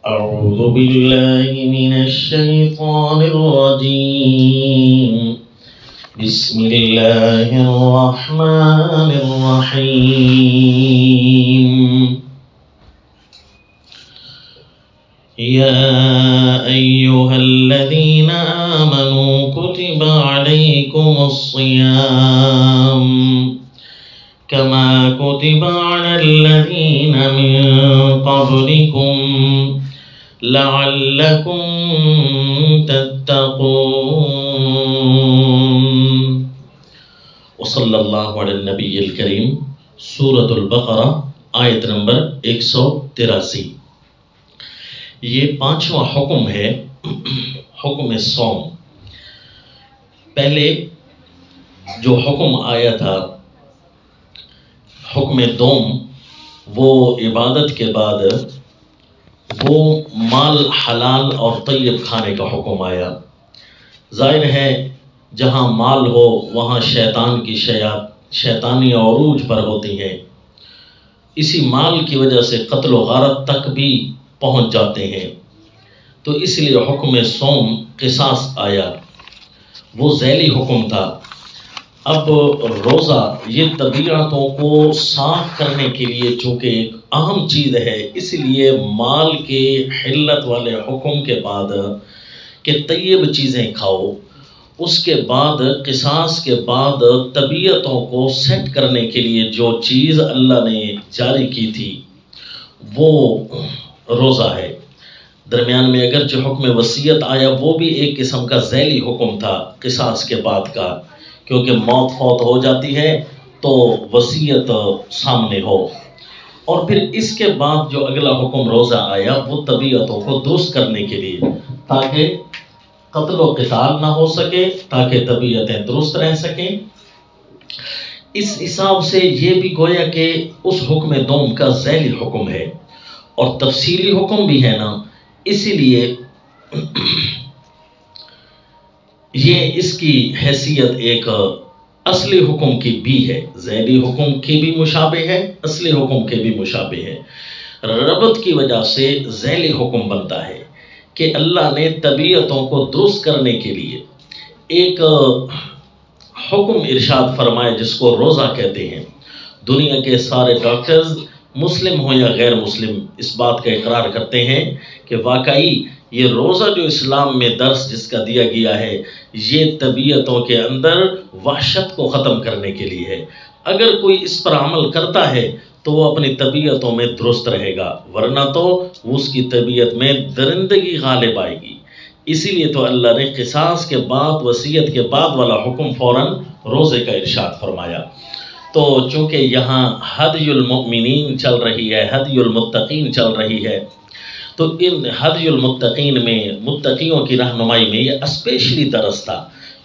أعوذ بالله من الشيطان الرجيم بسم الله الرحمن الرحيم يا أيها الذين آمنوا كتب عليكم الصيام كما كتب على الذين من قبلكم لعلكم تتقون وصلی اللہ علی النبی الکریم سورۃ البقرہ آیت نمبر 183۔ یہ 5واں حکم ہے، حکم صوم۔ پہلے جو حکم آیا تھا حکم دوم، وہ عبادت کے بعد وہ مال حلال اور طیب کھانے کا حکم آیا۔ ظاہر ہے جہاں مال ہو وہاں شیطان کی شیطانی عروج پر ہوتی ہیں، اسی مال کی وجہ سے قتل و غارت تک بھی پہنچ جاتے ہیں، تو اس لیے حکم صوم قصاص آیا، وہ ذیلی حکم تھا۔ اب روزہ یہ طبیعتوں کو صاف کرنے کے لیے چونکہ ایک اہم چیز ہے، اس لیے مال کے حلت والے حکم کے بعد کہ طیب چیزیں کھاؤ، اس کے بعد قصاص کے بعد طبیعتوں کو سیٹ کرنے کے لیے جو چیز اللہ نے جاری کی تھی وہ روزہ ہے۔ درمیان میں اگرچہ حکم وصیت آیا، وہ بھی ایک قسم کا ذیلی حکم تھا قصاص کے بعد کا، کیونکہ موت فوت ہو جاتی ہے تو وصیت سامنے ہو۔ اور پھر اس کے بعد جو اگلا حکم روزہ آیا وہ طبیعتوں کو درست کرنے کے لیے، تاکہ قتل و قتال نہ ہو سکے، تاکہ طبیعتیں درست رہ سکیں۔ اس حساب سے یہ بھی گویا کہ اس حکم دوم کا ذیلی حکم ہے اور تفصیلی حکم بھی ہے نا، اسی لیے یہ اس کی حیثیت ایک اصلی حکم کی بھی ہے، ذیلی حکم کی بھی مشابہ ہے، اصلی حکم کے بھی مشابہ ہے۔ ربط کی وجہ سے ذیلی حکم بنتا ہے کہ اللہ نے طبیعتوں کو درست کرنے کے لیے ایک حکم ارشاد فرمائے جس کو روزہ کہتے ہیں۔ دنیا کے سارے ڈاکٹرز مسلم ہوں یا غیر مسلم اس بات کا اقرار کرتے ہیں کہ واقعی یہ روزہ جو اسلام میں درس جس کا دیا گیا ہے یہ طبیعتوں کے اندر وحشت کو ختم کرنے کے لیے ہے۔ اگر کوئی اس پر عمل کرتا ہے تو وہ اپنی طبیعتوں میں درست رہے گا، ورنہ تو اس کی طبیعت میں درندگی غالب آئے گی۔ اسی لیے تو اللہ نے قصاص کے بعد وصیت کے بعد والا حکم فوراً روزے کا ارشاد فرمایا۔ تو چونکہ یہاں ہدی المؤمنین چل رہی ہے، ہدی المتقین چل رہی ہے، تو ان ہدی المتقین میں متقیوں کی رہنمائی میں یہ اسپیشلی درس تھا،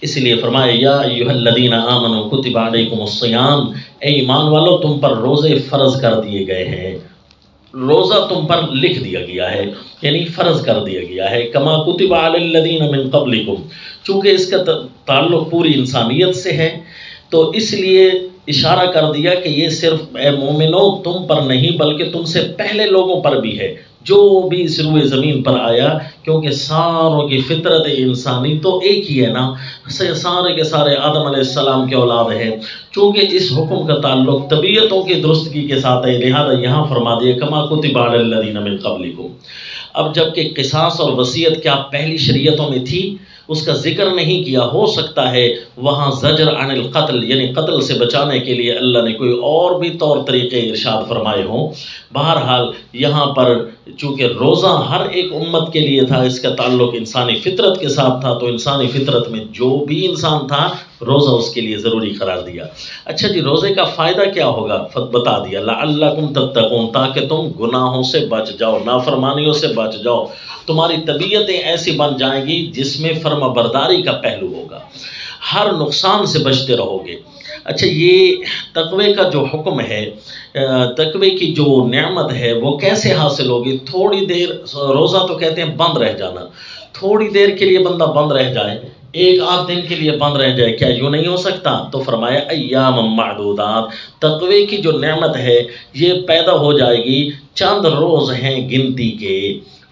اس لیے فرمایا یا ایھا الذین آمنوا کتب علیکم الصیام، اے ایمان والو تم پر روزے فرض کر دیے گئے ہیں، روزہ تم پر لکھ دیا گیا ہے، یعنی فرض کر دیا گیا ہے، کما کتب علی الذین من قبلکم، چونکہ اس کا تعلق پوری انسانیت سے ہے تو اس لیے اشارہ کر دیا کہ یہ صرف اے مومنو تم پر نہیں بلکہ تم سے پہلے لوگوں پر بھی ہے، جو بھی اس روئے زمین پر آیا، کیونکہ ساروں کی فطرت انسانی تو ایک ہی ہے نا، سارے کے سارے آدم علیہ السلام کے اولاد ہیں۔ چونکہ اس حکم کا تعلق طبیعتوں کی درستگی کے ساتھ ہے، لہذا یہاں فرما دیا کما کتب علی الذین من قبلکم۔ اب جبکہ قصاص اور وصیت کیا پہلی شریعتوں میں تھی، اس کا ذکر نہیں کیا، ہو سکتا ہے وہاں زجر عن القتل یعنی قتل سے بچانے کے لیے اللہ نے کوئی اور بھی طور طریقے ارشاد فرمائے ہوں۔ بہرحال یہاں پر چونکہ روزہ ہر ایک امت کے لیے تھا، اس کا تعلق انسانی فطرت کے ساتھ تھا، تو انسانی فطرت میں جو بھی انسان تھا روزہ اس کے لیے ضروری قرار دیا۔ اچھا جی، روزے کا فائدہ کیا ہوگا؟ بتا دیا لعلکم تتقون، تاکہ تم گناہوں سے بچ جاؤ، نافرمانیوں سے بچ جاؤ، تمہاری طبیعتیں ایسی بن جائیں گی جس میں فرما برداری کا پہلو ہوگا، ہر نقصان سے بچتے رہو گے۔ اچھا، یہ تقوی کا جو حکم ہے، تقوی کی جو نعمت ہے وہ کیسے حاصل ہوگی؟ تھوڑی دیر، روزہ تو کہتے ہیں بند رہ جانا، تھوڑی دیر کے لیے بندہ بند رہ جائے، ایک آدھ دن کے لیے بند رہ جائے، کیا یوں نہیں ہو سکتا؟ تو فرمایا ایام معدودات، تقوی کی جو نعمت ہے یہ پیدا ہو جائے گی، چند روز ہیں گنتی کے،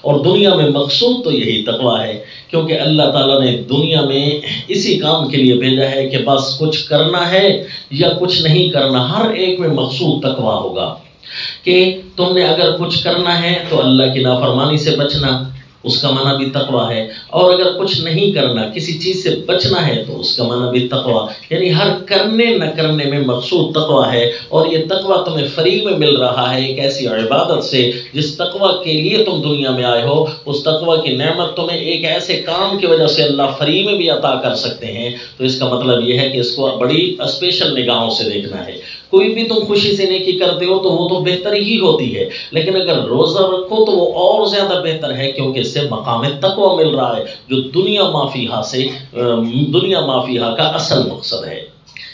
اور دنیا میں مقصود تو یہی تقویٰ ہے، کیونکہ اللہ تعالیٰ نے دنیا میں اسی کام کے لیے بھیجا ہے کہ بس کچھ کرنا ہے یا کچھ نہیں کرنا، ہر ایک میں مقصود تقویٰ ہوگا کہ تم نے اگر کچھ کرنا ہے تو اللہ کی نافرمانی سے بچنا، اس کا معنی بھی تقویٰ ہے، اور اگر کچھ نہیں کرنا، کسی چیز سے بچنا ہے تو اس کا معنی بھی تقویٰ، یعنی ہر کرنے نہ کرنے میں مقصود تقویٰ ہے۔ اور یہ تقویٰ تمہیں فری میں مل رہا ہے ایک ایسی عبادت سے جس تقویٰ کے لیے تم دنیا میں آئے ہو، اس تقویٰ کی نعمت تمہیں ایک ایسے کام کی وجہ سے اللہ فری میں بھی عطا کر سکتے ہیں۔ تو اس کا مطلب یہ ہے کہ اس کو بڑی اسپیشل نگاہوں سے دیکھنا ہے۔ کوئی بھی تم خوشی سے نیکی کرتے ہو تو وہ تو بہتر ہی ہوتی ہے، لیکن اگر روزہ رکھو تو وہ اور زیادہ بہتر ہے، کیونکہ اس سے مقام تقویٰ مل رہا ہے جو دنیا ما فیہا کا اصل مقصد ہے۔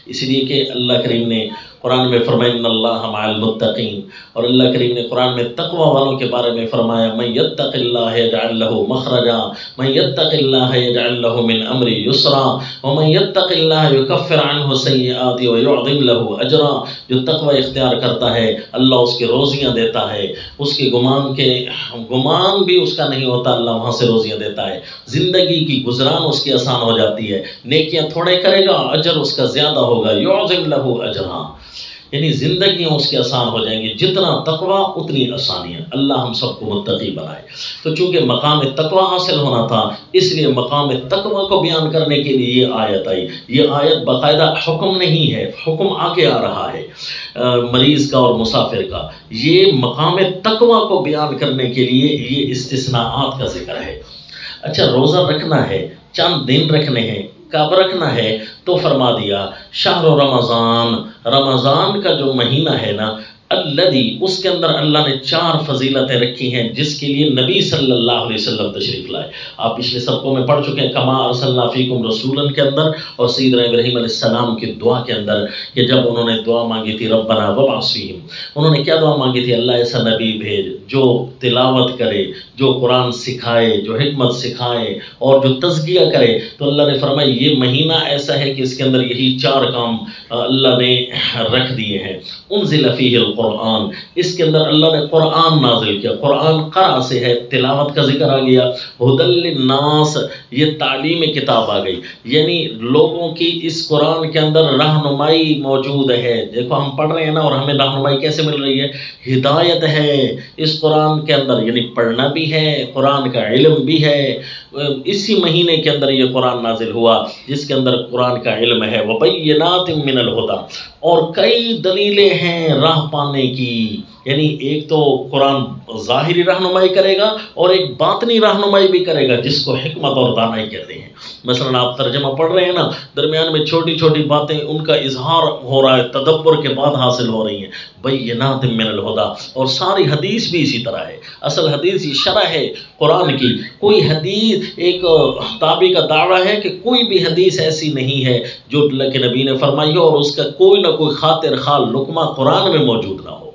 اس لیے کہ اللہ کریم نے قرآن میں فرمایا ان اللہ مع المتقین، اور اللہ کریم نے قرآن میں تقوی والوں کے بارے میں فرمایا من یتق اللہ یجعل لہ مخرجا من یتق اللہ یجعل لہ من امر یسرا ومن یتق اللہ یکفر عنہ سیئات ویعظم لہ اجرا۔ جو تقوی اختیار کرتا ہے اللہ اس کی روزیاں دیتا ہے، اس کے گمان بھی اس کا نہیں ہوتا، اللہ وہاں سے روزیاں دیتا ہے، زندگی کی گزران اس کی آسان ہو جاتی ہے، نیکیاں تھوڑے کرے گا اجر اس کا زیادہ ہوگا، یعظم لہ اجرا، یعنی زندگیاں اس کی آسان ہو جائیں گی، جتنا تقویٰ اتنی آسانیاں۔ اللہ ہم سب کو متقی بنائے۔ تو چونکہ مقام تقویٰ حاصل ہونا تھا، اس لیے مقام تقویٰ کو بیان کرنے کے لیے یہ آیت آئی۔ یہ آیت باقاعدہ حکم نہیں ہے، حکم آگے آ رہا ہے مریض کا اور مسافر کا، یہ مقام تقویٰ کو بیان کرنے کے لیے یہ استثناءات کا ذکر ہے۔ اچھا، روزہ رکھنا ہے، چند دن رکھنے ہیں، کب رکھنا ہے؟ تو فرما دیا شہر رمضان، رمضان کا جو مہینہ ہے نا، الذی، اس کے اندر اللہ نے 4 فضیلتیں رکھی ہیں جس کے لیے نبی صلی اللہ علیہ وسلم تشریف لائے۔ آپ پچھلے سبقوں میں پڑھ چکے ہیں کما ارسلنا فیکم رسولا کے اندر، اور سیدنا ابراہیم علیہ السلام کی دعا کے اندر کہ جب انہوں نے دعا مانگی تھی ربنا وابعث فیہم، انہوں نے کیا دعا مانگی تھی؟ اللہ ایسا نبی بھیج جو تلاوت کرے، جو قرآن سکھائے، جو حکمت سکھائے اور جو تزکیہ کرے۔ تو اللہ نے فرمایا یہ مہینہ ایسا ہے کہ اس کے اندر یہی 4 کام اللہ نے رکھ دیے ہیں۔ انزل فیہ القرآن، اس کے اندر اللہ نے قرآن نازل کیا، قرآن قرأ سے ہے، تلاوت کا ذکر آ گیا۔ ھدی للناس، یہ تعلیم کتاب آ گئی، یعنی لوگوں کی اس قرآن کے اندر رہنمائی موجود ہے۔ دیکھو ہم پڑھ رہے ہیں نا، اور ہمیں رہنمائی کیسے مل رہی ہے؟ ہدایت ہے اس قرآن کے اندر، یعنی پڑھنا بھی ہے، قرآن کا علم بھی ہے۔ اسی مہینے کے اندر یہ قرآن نازل ہوا جس کے اندر قرآن کا علم ہے، وبینات من الہدی، اور کئی دلیلیں ہیں راہ پانے کی، یعنی ایک تو قرآن ظاہری رہنمائی کرے گا اور ایک باطنی رہنمائی بھی کرے گا جس کو حکمت اور دانائی کہتے ہیں۔ مثلا آپ ترجمہ پڑھ رہے ہیں نا، درمیان میں چھوٹی چھوٹی باتیں ان کا اظہار ہو رہا ہے، تدبر کے بعد حاصل ہو رہی ہیں، بینات من الہدی، اور ساری حدیث بھی اسی طرح ہے۔ اصل حدیث یہ شرح ہے قرآن کی، کوئی حدیث، ایک تابعی کا دعویٰ ہے کہ کوئی بھی حدیث ایسی نہیں ہے جو اللہ کے نبی نے فرمائی ہو اور اس کا کوئی نہ کوئی خاطر خال لقمہ قرآن میں موجود نہ ہو۔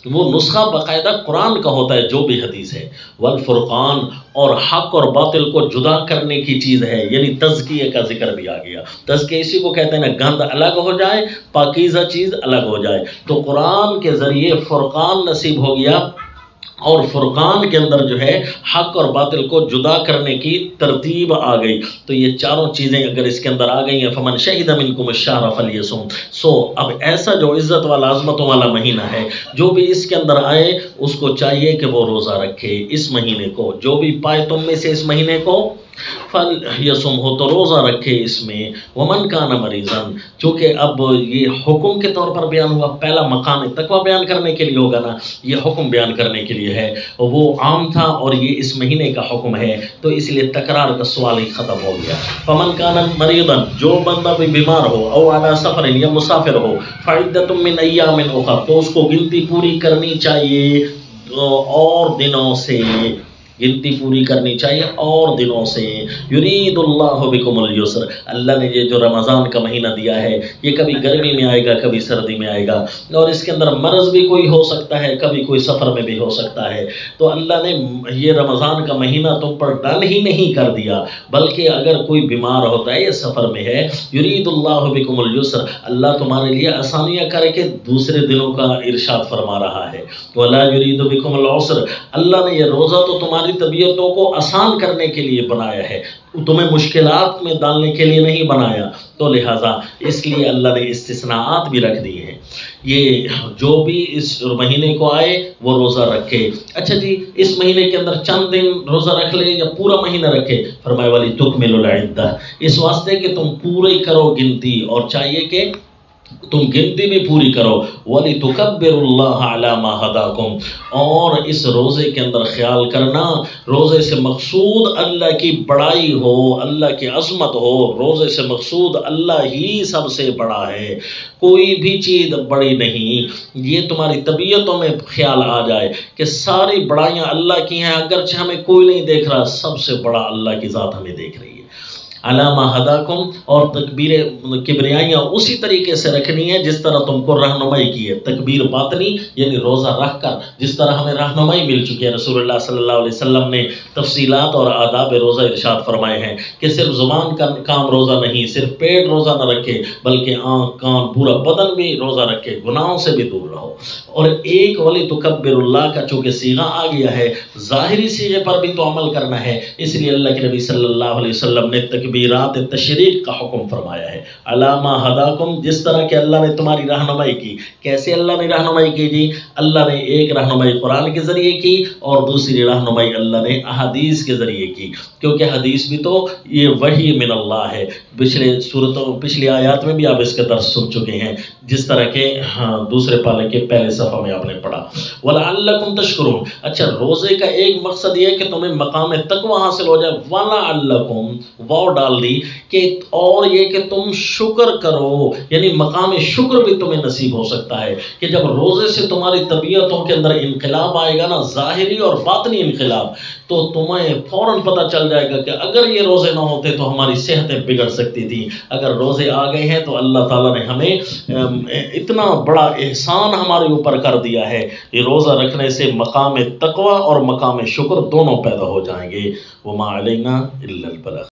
وہ نسخہ باقاعدہ قرآن کا ہوتا ہے جو بھی حدیث ہے۔ والفرقان، اور حق اور باطل کو جدا کرنے کی چیز ہے، یعنی تزکیے کا ذکر بھی آ گیا۔ تزکیہ اسی کو کہتے ہیں نا، گند الگ ہو جائے، پاکیزہ چیز الگ ہو جائے۔ تو قرآن کے ذریعے فرقان نصیب ہو گیا، اور فرقان کے اندر جو ہے حق اور باطل کو جدا کرنے کی ترتیب آ گئی۔ تو یہ 4 چیزیں اگر اس کے اندر آ گئی ہیں، فمن شہد منکم الشہر فلیصم، سو اب ایسا جو عزت والا عظمتوں والا مہینہ ہے، جو بھی اس کے اندر آئے اس کو چاہیے کہ وہ روزہ رکھے اس مہینے کو، جو بھی پائے تم میں سے اس مہینے کو فلیصم، ہو تو روزہ رکھے اس میں۔ ومن کان مریضا، چونکہ اب یہ حکم کے طور پر بیان ہوا، پہلا مقام تقویٰ بیان کرنے کے لیے ہوگا نا، یہ حکم بیان کرنے کے لیے ہے، وہ عام تھا اور یہ اس مہینے کا حکم ہے، تو اس لیے تکرار کا سوال ہی ختم ہو گیا۔ فمن کان مریضا، جو بندہ بھی بیمار ہو، او علی سفر، یا مسافر ہو، فعدۃ من ایام اخر، تو اس کو گنتی پوری کرنی چاہیے اور دنوں سے، گنتی پوری کرنی چاہیے اور دنوں سے۔ یرید اللہ بکم اليسر، اللہ نے یہ جو رمضان کا مہینہ دیا ہے یہ کبھی گرمی میں آئے گا، کبھی سردی میں آئے گا، اور اس کے اندر مرض بھی کوئی ہو سکتا ہے، کبھی کوئی سفر میں بھی ہو سکتا ہے۔ تو اللہ نے یہ رمضان کا مہینہ تم پر ڈن ہی نہیں کر دیا، بلکہ اگر کوئی بیمار ہوتا ہے یا سفر میں ہے، یرید اللہ بکم اليسر، اللہ تمہارے لیے آسانیاں کر کے دوسرے دنوں کا ارشاد فرما رہا ہے۔ ولا یرید بکم العسر، اللہ نے یہ روزہ تو تمہارے تمہاری طبیعتوں کو آسان کرنے کے لیے بنایا ہے، تمہیں مشکلات میں ڈالنے کے لیے نہیں بنایا، تو لہٰذا اس لیے اللہ نے استثناءات بھی رکھ دیے ہیں۔ یہ جو بھی اس مہینے کو آئے وہ روزہ رکھے۔ اچھا جی، اس مہینے کے اندر چند دن روزہ رکھ لے یا پورا مہینہ رکھے؟ فرمائے والی تکملوا العدہ، اس واسطے کہ تم پوری کرو گنتی، اور چاہیے کہ تم گنتی بھی پوری کرو۔ وَلِتُكَبِّرُوا اللَّهَ عَلَى مَا هَدَاكُمْ، اور اس روزے کے اندر خیال کرنا، روزے سے مقصود اللہ کی بڑائی ہو، اللہ کی عظمت ہو، روزے سے مقصود اللہ ہی سب سے بڑا ہے، کوئی بھی چیز بڑی نہیں۔ یہ تمہاری طبیعتوں میں خیال آ جائے کہ ساری بڑائیاں اللہ کی ہیں، اگرچہ ہمیں کوئی نہیں دیکھ رہا، سب سے بڑا اللہ کی ذات ہمیں دیکھ رہی ہے۔ علامہ ہداکم، اور تکبیر کبریائیاں اسی طریقے سے رکھنی ہے جس طرح تم کو رہنمائی کی ہے۔ تکبیر باطنی یعنی روزہ رکھ کر جس طرح ہمیں رہنمائی مل چکی ہے، رسول اللہ صلی اللہ علیہ وسلم نے تفصیلات اور آداب روزہ ارشاد فرمائے ہیں کہ صرف زبان کا کام روزہ نہیں، صرف پیٹ روزہ نہ رکھے، بلکہ آنکھ، کان، پورا بدن بھی روزہ رکھے، گناہوں سے بھی دور رہو۔ اور ایک وَلِتُكَبِّرُ اللَّهَ کا چونکہ صیغہ آ گیا ہے، ظاہری صیغے پر بھی تو عمل کرنا ہے، اس لیے اللہ کے نبی صلی اللہ علیہ وسلم نے تکبیرات تشریق کا حکم فرمایا ہے۔ علامہ ہداکم، جس طرح کہ اللہ نے تمہاری رہنمائی کی۔ کیسے اللہ نے رہنمائی کی جی؟ اللہ نے ایک رہنمائی قرآن کے ذریعے کی، اور دوسری رہنمائی اللہ نے احادیث کے ذریعے کی، کیونکہ حدیث بھی تو یہ وحی من اللہ ہے۔ پچھلی آیات میں بھی آپ اس کا درس سن چکے ہیں، جس طرح کہ دوسرے پارے کے پہلے صفحہ میں آپ نے پڑھا۔ وَلَعَلَّكُمْ تَشْكُرُونَ، اچھا روزے کا ایک مقصد یہ ہے کہ تمہیں مقام تقوی حاصل ہو جائے۔ وَلَعَلَّكُمْ، واو ڈال دی کہ اور یہ کہ تم شکر کرو، یعنی مقام شکر بھی تمہیں نصیب ہو سکتا ہے کہ جب روزے سے تمہاری طبیعتوں کے اندر انقلاب آئے گا نا، ظاہری اور باطنی انقلاب، تو تمہیں فوراً پتہ چل جائے گا کہ اگر یہ روزے نہ ہوتے تو ہماری صحتیں بگڑ سکتی تھی۔ اگر روزے آ گئے ہیں تو اللہ تعالیٰ نے ہمیں اتنا بڑا احسان ہمارے اوپر کر دیا ہے، یہ روزہ رکھنے سے مقام تقوی اور مقام شکر دونوں پیدا ہو جائیں گے۔ وما علینا الا البلاغ۔